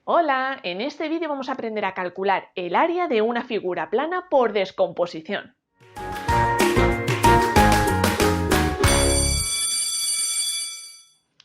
Hola, en este vídeo vamos a aprender a calcular el área de una figura plana por descomposición.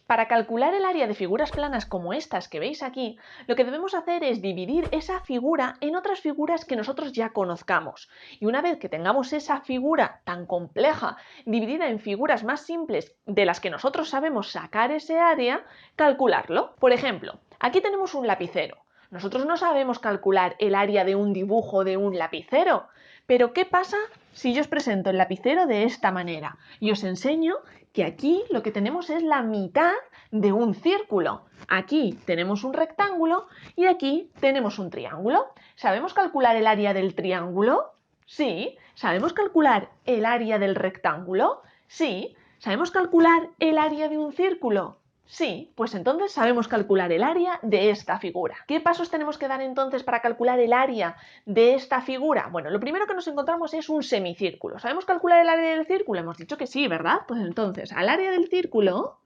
Para calcular el área de figuras planas como estas que veis aquí, lo que debemos hacer es dividir esa figura en otras figuras que nosotros ya conozcamos. Y una vez que tengamos esa figura tan compleja dividida en figuras más simples de las que nosotros sabemos sacar ese área, calcularlo. Por ejemplo, aquí tenemos un lapicero. Nosotros no sabemos calcular el área de un dibujo de un lapicero, pero ¿qué pasa si yo os presento el lapicero de esta manera y os enseño que aquí lo que tenemos es la mitad de un círculo? Aquí tenemos un rectángulo y aquí tenemos un triángulo. ¿Sabemos calcular el área del triángulo? Sí. ¿Sabemos calcular el área del rectángulo? Sí. ¿Sabemos calcular el área de un círculo? Sí, pues entonces sabemos calcular el área de esta figura. ¿Qué pasos tenemos que dar entonces para calcular el área de esta figura? Bueno, lo primero que nos encontramos es un semicírculo. ¿Sabemos calcular el área del círculo? Hemos dicho que sí, ¿verdad? Pues entonces, al área del círculo,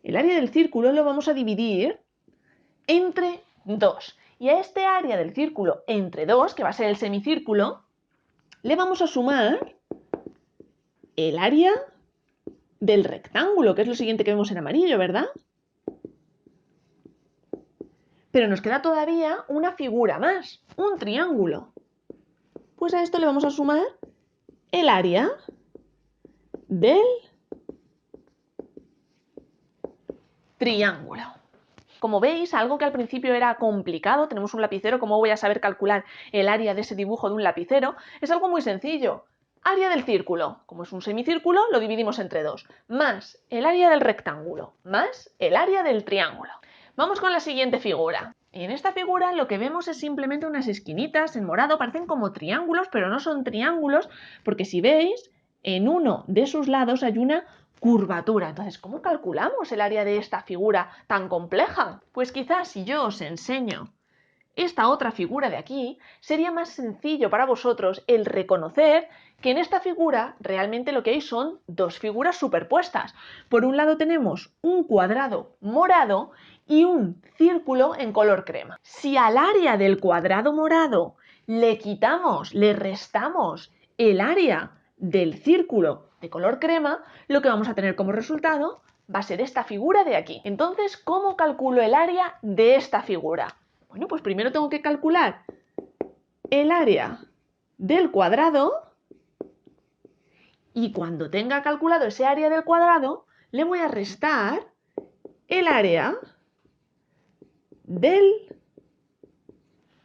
el área del círculo lo vamos a dividir entre 2. Y a este área del círculo entre 2, que va a ser el semicírculo, le vamos a sumar el área del rectángulo, que es lo siguiente que vemos en amarillo, ¿verdad? Pero nos queda todavía una figura más, un triángulo. Pues a esto le vamos a sumar el área del triángulo. Como veis, algo que al principio era complicado, tenemos un lapicero, ¿cómo voy a saber calcular el área de ese dibujo de un lapicero? Es algo muy sencillo. Área del círculo, como es un semicírculo, lo dividimos entre 2, más el área del rectángulo, más el área del triángulo. Vamos con la siguiente figura. En esta figura lo que vemos es simplemente unas esquinitas en morado, parecen como triángulos, pero no son triángulos, porque si veis, en uno de sus lados hay una curvatura. Entonces, ¿cómo calculamos el área de esta figura tan compleja? Pues quizás si yo os enseño esta otra figura de aquí, sería más sencillo para vosotros el reconocer que en esta figura realmente lo que hay son dos figuras superpuestas. Por un lado tenemos un cuadrado morado y un círculo en color crema. Si al área del cuadrado morado le quitamos, le restamos el área del círculo de color crema, lo que vamos a tener como resultado va a ser esta figura de aquí. Entonces, ¿cómo calculo el área de esta figura? Bueno, pues primero tengo que calcular el área del cuadrado y cuando tenga calculado ese área del cuadrado, le voy a restar el área del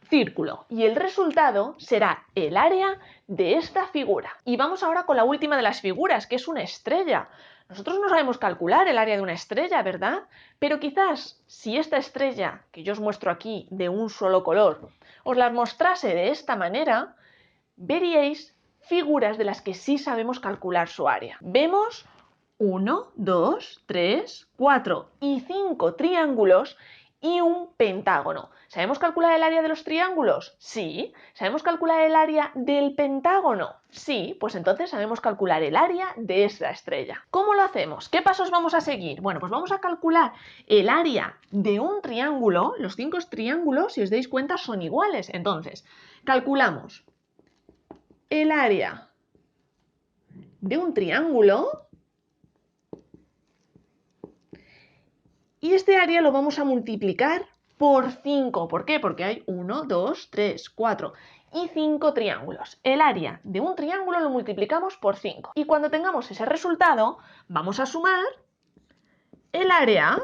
círculo y el resultado será el área de esta figura. Y vamos ahora con la última de las figuras, que es una estrella. Nosotros no sabemos calcular el área de una estrella, ¿verdad? Pero quizás si esta estrella que yo os muestro aquí de un solo color os las mostrase de esta manera, veríais figuras de las que sí sabemos calcular su área. Vemos 1, 2, 3, 4 y 5 triángulos y un pentágono. ¿Sabemos calcular el área de los triángulos? Sí. ¿Sabemos calcular el área del pentágono? Sí. Pues entonces sabemos calcular el área de esta estrella. ¿Cómo lo hacemos? ¿Qué pasos vamos a seguir? Bueno, pues vamos a calcular el área de un triángulo. Los 5 triángulos, si os dais cuenta, son iguales. Entonces, calculamos el área de un triángulo y este área lo vamos a multiplicar por 5. ¿Por qué? Porque hay 1, 2, 3, 4 y 5 triángulos. El área de un triángulo lo multiplicamos por 5. Y cuando tengamos ese resultado, vamos a sumar el área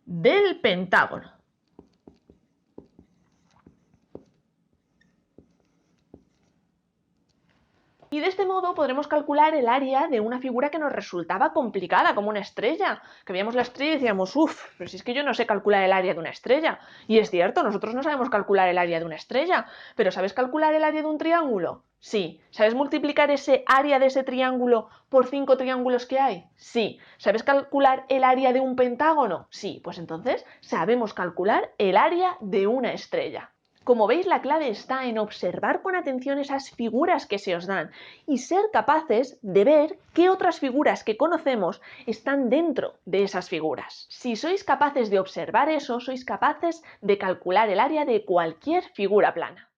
del pentágono. Y de este modo podremos calcular el área de una figura que nos resultaba complicada, como una estrella. Que veíamos la estrella y decíamos, uff, pero si es que yo no sé calcular el área de una estrella. Y es cierto, nosotros no sabemos calcular el área de una estrella, pero ¿sabes calcular el área de un triángulo? Sí. ¿Sabes multiplicar ese área de ese triángulo por 5 triángulos que hay? Sí. ¿Sabes calcular el área de un pentágono? Sí. Pues entonces sabemos calcular el área de una estrella. Como veis, la clave está en observar con atención esas figuras que se os dan y ser capaces de ver qué otras figuras que conocemos están dentro de esas figuras. Si sois capaces de observar eso, sois capaces de calcular el área de cualquier figura plana.